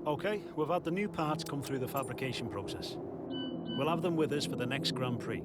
Okay, we've had the new parts come through the fabrication process. We'll have them with us for the next Grand Prix.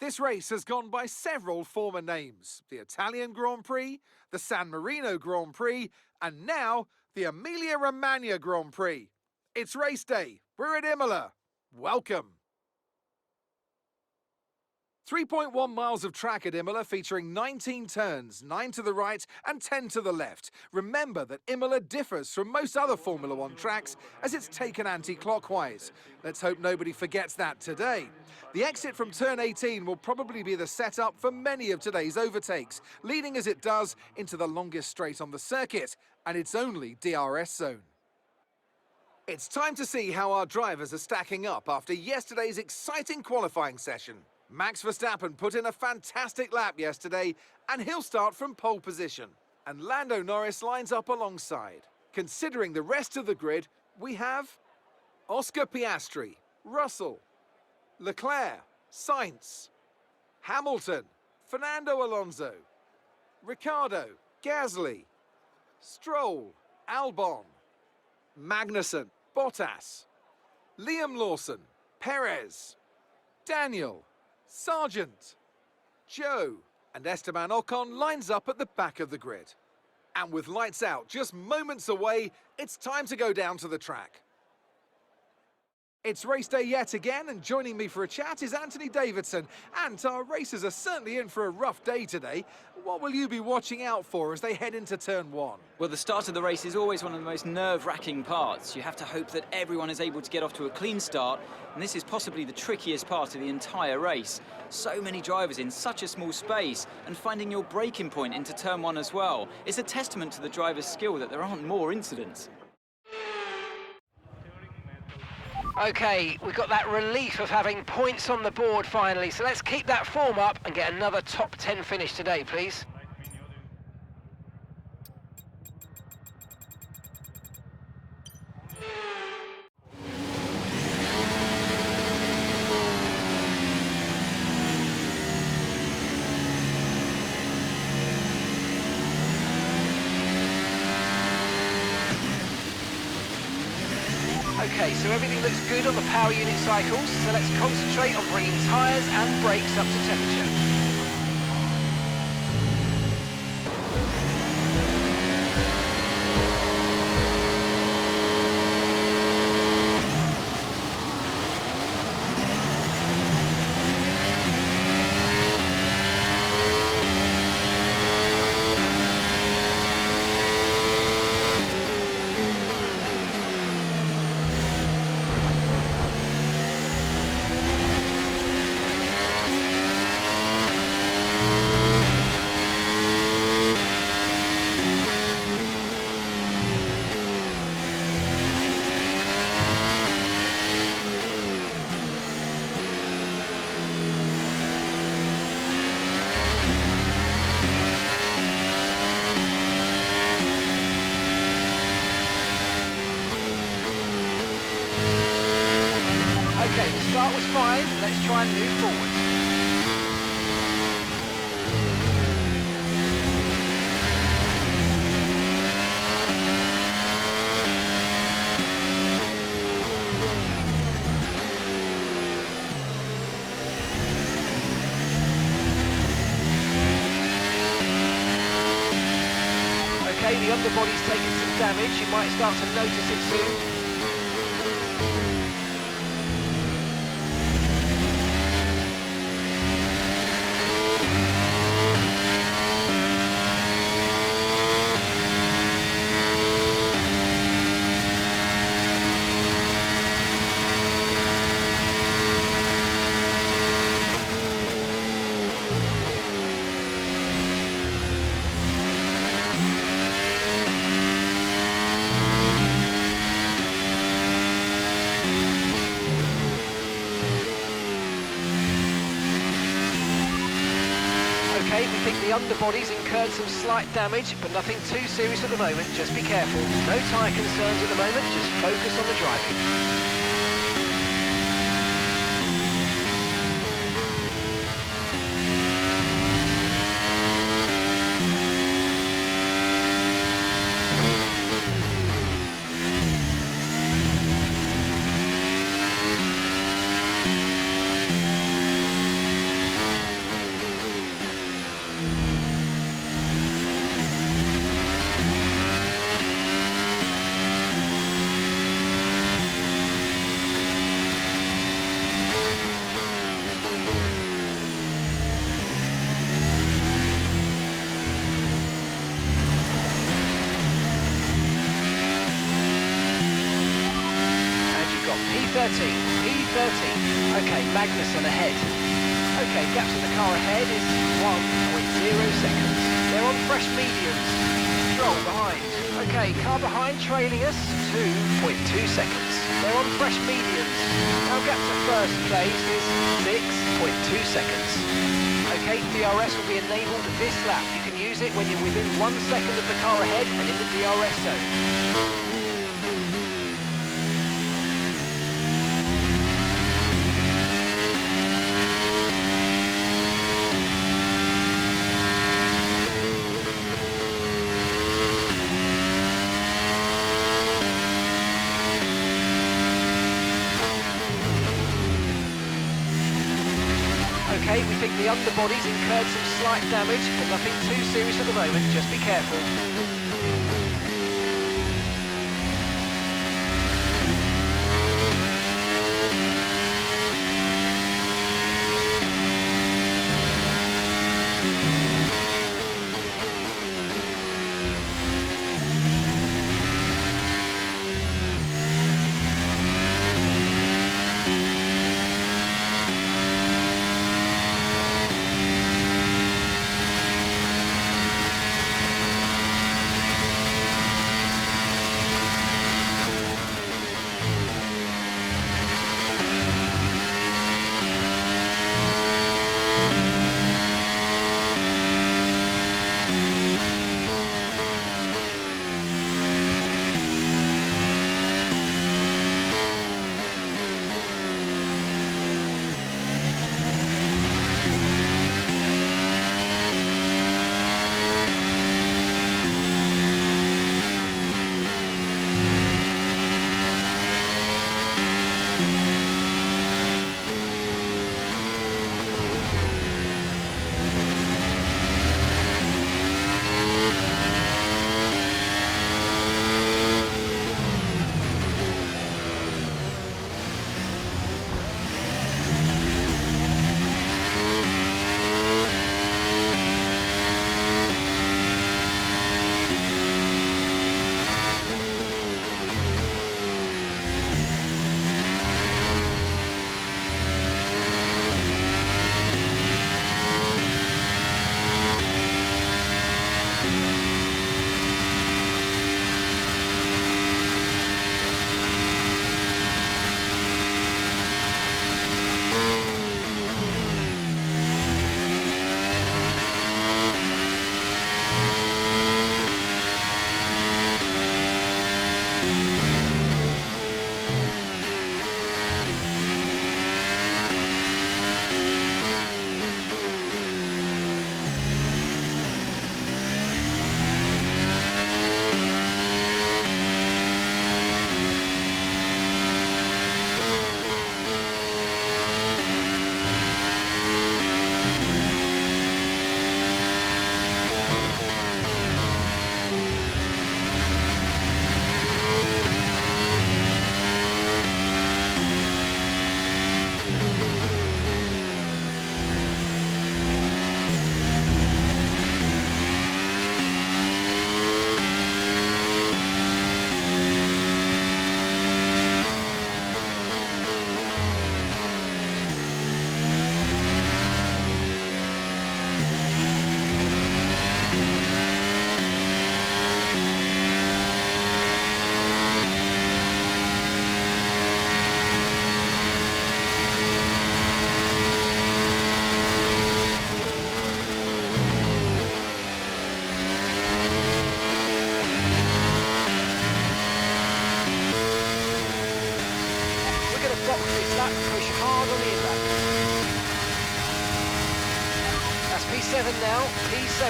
This race has gone by several former names: the Italian Grand Prix, the San Marino Grand Prix, and now the Emilia-Romagna Grand Prix. It's race day. We're at Imola. Welcome. 3.1 miles of track at Imola featuring 19 turns, 9 to the right and 10 to the left. Remember that Imola differs from most other Formula One tracks as it's taken anti-clockwise. Let's hope nobody forgets that today. The exit from turn 18 will probably be the setup for many of today's overtakes, leading as it does into the longest straight on the circuit, and its only DRS zone. It's time to see how our drivers are stacking up after yesterday's exciting qualifying session. Max Verstappen put in a fantastic lap yesterday, and he'll start from pole position. And Lando Norris lines up alongside. Considering the rest of the grid, we have Oscar Piastri, Russell, Leclerc, Sainz, Hamilton, Fernando Alonso, Ricciardo, Gasly, Stroll, Albon, Magnussen, Bottas, Liam Lawson, Perez, Daniel, Sargent, Joe, and Esteban Ocon lines up at the back of the grid. And with lights out just moments away, it's time to go down to the track. It's race day yet again, and joining me for a chat is Anthony Davidson. And our racers are certainly in for a rough day today. What will you be watching out for as they head into turn one? Well, the start of the race is always one of the most nerve-wracking parts. You have to hope that everyone is able to get off to a clean start, and this is possibly the trickiest part of the entire race. So many drivers in such a small space, and finding your braking point into turn one as well. It's a testament to the driver's skill that there aren't more incidents. Okay, we've got that relief of having points on the board finally, so let's keep that form up and get another top 10 finish today, please. Okay, so everything looks good on the power unit cycles, so let's concentrate on bringing tyres and brakes up to temperature. Okay, the start was fine, let's try and move forward. Okay, the underbody's taken some damage, you might start to notice it soon. Okay, we think the underbody's incurred some slight damage, but nothing too serious at the moment. Just be careful. No tyre concerns at the moment, just focus on the driving. P13. Okay, Magnussen ahead. Okay, gap to the car ahead is 1.0 seconds. They're on fresh mediums. Stroll behind. Okay, car behind trailing us, 2.2 seconds. They're on fresh mediums. Our gap to first place is 6.2 seconds. Okay, DRS will be enabled this lap. You can use it when you're within 1 second of the car ahead and in the DRS zone. Okay, we think the underbody's incurred some slight damage, but nothing too serious at the moment. Just be careful. P7 now, P7,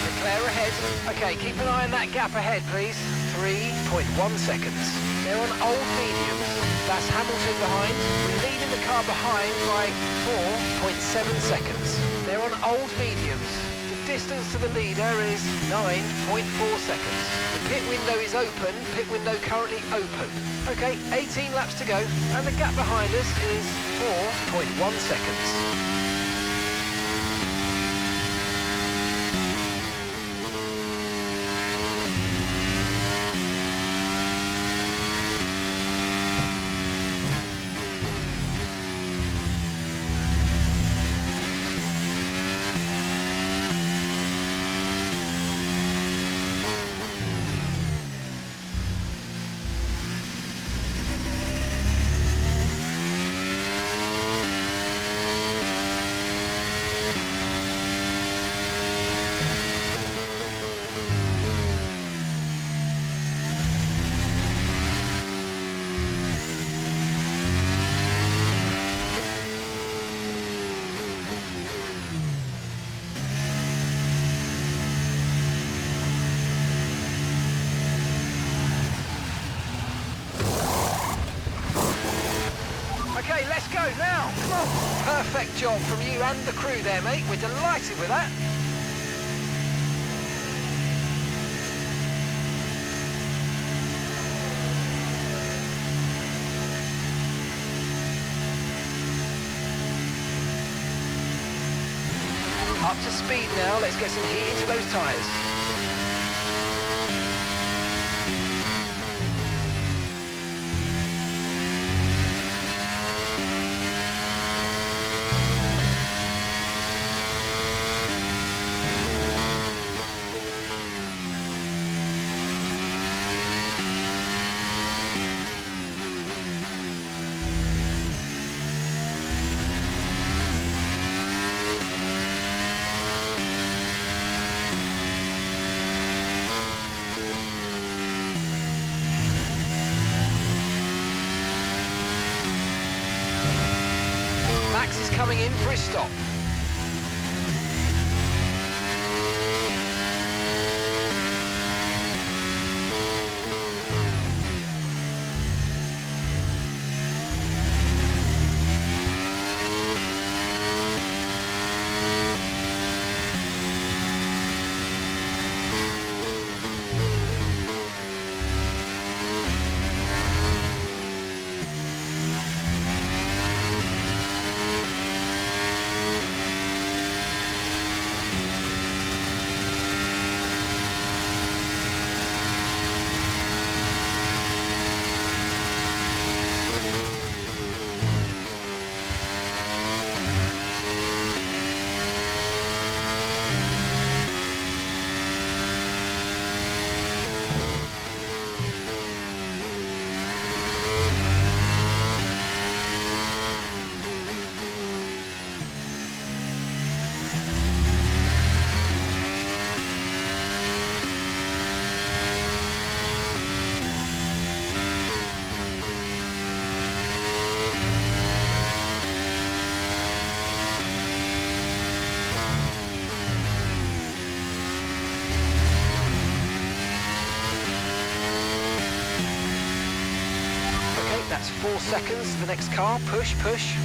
declare ahead. Okay, keep an eye on that gap ahead, please. 3.1 seconds. They're on old mediums. That's Hamilton behind. We're leading the car behind by 4.7 seconds. They're on old mediums. The distance to the leader is 9.4 seconds. The pit window is open, pit window currently open. Okay, 18 laps to go, and the gap behind us is 4.1 seconds. Okay, let's go now. Come on. Perfect job from you and the crew there, mate. We're delighted with that. Up to speed now. Let's get some heat into those tyres. Max is coming in for his stop. That's 4 seconds. The next car, push, push.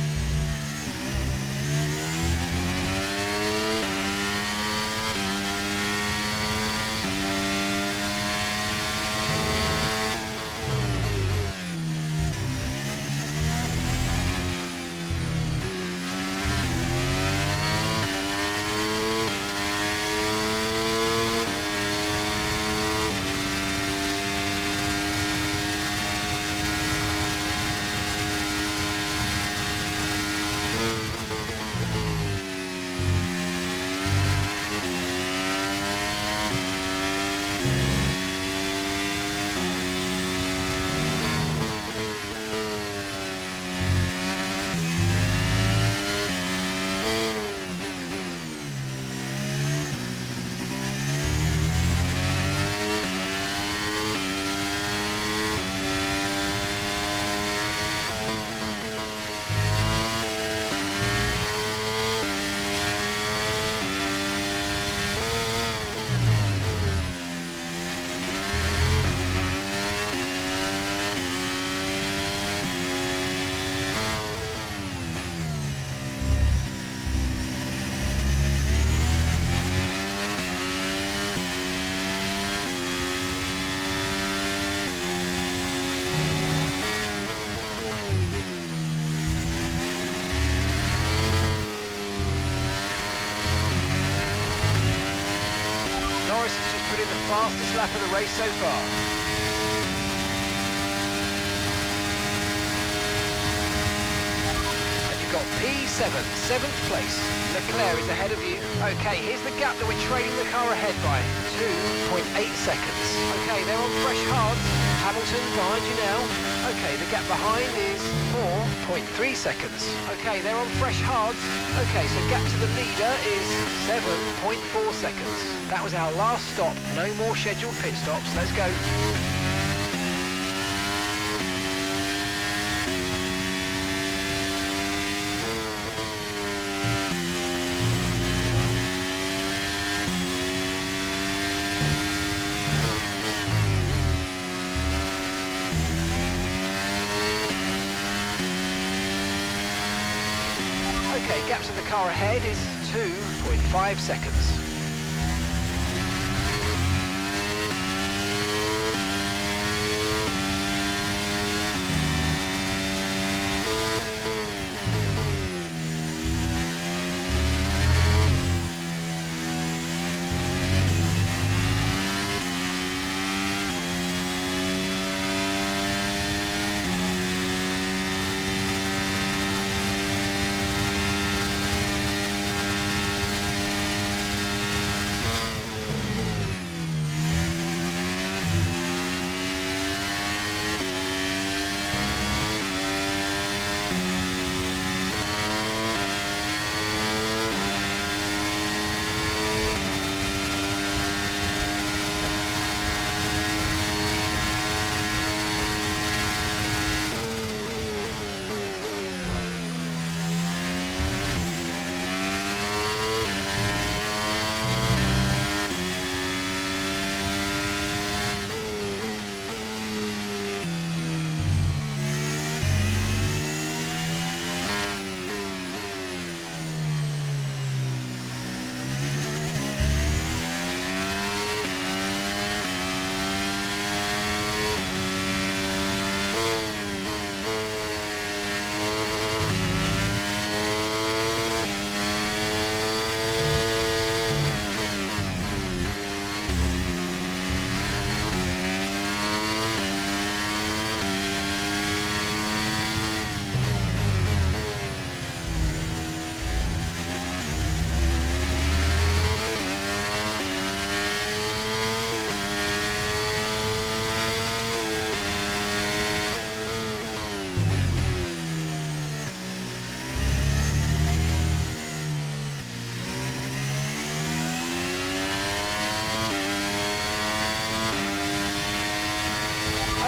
Fastest lap of the race so far. And you've got P7, 7th place. Leclerc is ahead of you. Okay, here's the gap that we're trailing the car ahead by. 2.8 seconds. Okay, they're on fresh hards. Hamilton behind you now. Okay, the gap behind is 4.3 seconds. Okay, they're on fresh hards. Okay, so gap to the leader is 7.4 seconds. That was our last stop. No more scheduled pit stops. Let's go. gap to the car ahead is 2.5 seconds.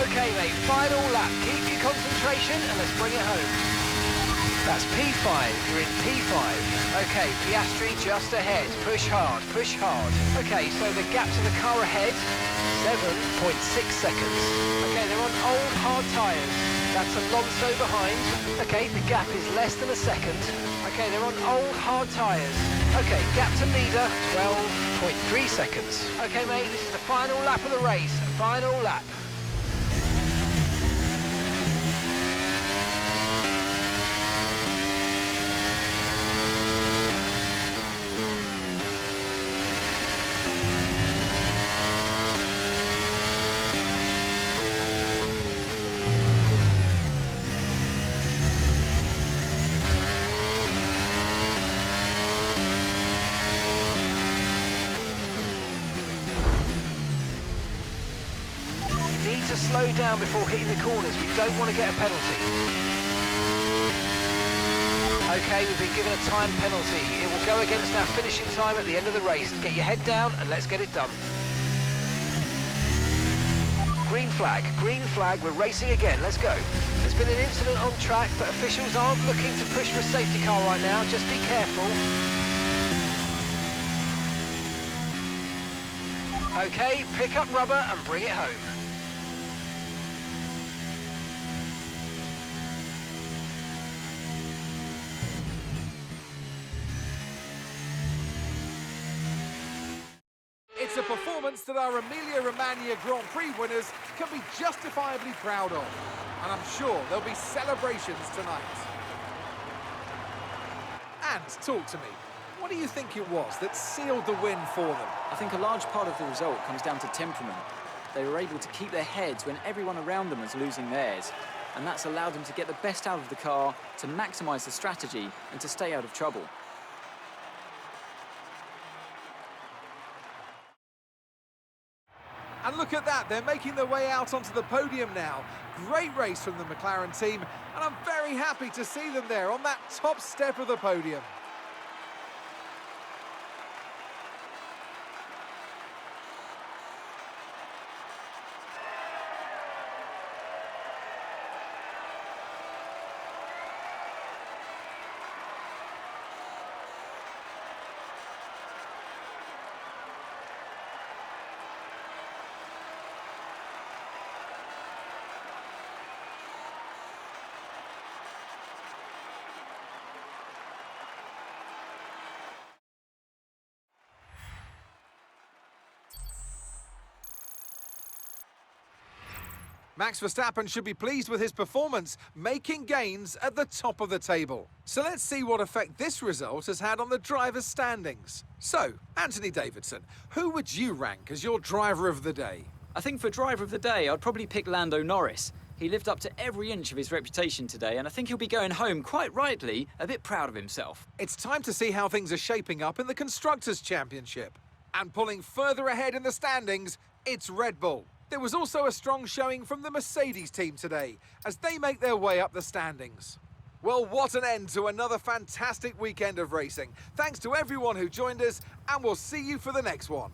Okay mate, final lap. Keep your concentration and let's bring it home. That's P5, you're in P5. Okay, Piastri just ahead. Push hard, push hard. Okay, so the gap to the car ahead, 7.6 seconds. Okay, they're on old hard tyres. That's Alonso behind. Okay, the gap is less than a second. Okay, they're on old hard tyres. Okay, gap to leader, 12.3 seconds. Okay mate, this is the final lap of the race. Final lap. To slow down before hitting the corners. We don't want to get a penalty. Okay, we've been given a time penalty. It will go against our finishing time at the end of the race. Get your head down and let's get it done. Green flag, we're racing again, let's go. There's been an incident on track, but officials aren't looking to push for a safety car right now, just be careful. Okay, pick up rubber and bring it home. It's a performance that our Emilia-Romagna Grand Prix winners can be justifiably proud of. And I'm sure there'll be celebrations tonight. And talk to me. What do you think it was that sealed the win for them? I think a large part of the result comes down to temperament. They were able to keep their heads when everyone around them was losing theirs. And that's allowed them to get the best out of the car, to maximise the strategy, and to stay out of trouble. And look at that, they're making their way out onto the podium now. Great race from the McLaren team, and I'm very happy to see them there on that top step of the podium. Max Verstappen should be pleased with his performance, making gains at the top of the table. So let's see what effect this result has had on the drivers' standings. So, Anthony Davidson, who would you rank as your driver of the day? I think for driver of the day, I'd probably pick Lando Norris. He lived up to every inch of his reputation today, and I think he'll be going home, quite rightly, a bit proud of himself. It's time to see how things are shaping up in the Constructors' Championship. And pulling further ahead in the standings, it's Red Bull. There was also a strong showing from the Mercedes team today, as they make their way up the standings. Well, what an end to another fantastic weekend of racing. Thanks to everyone who joined us, and we'll see you for the next one.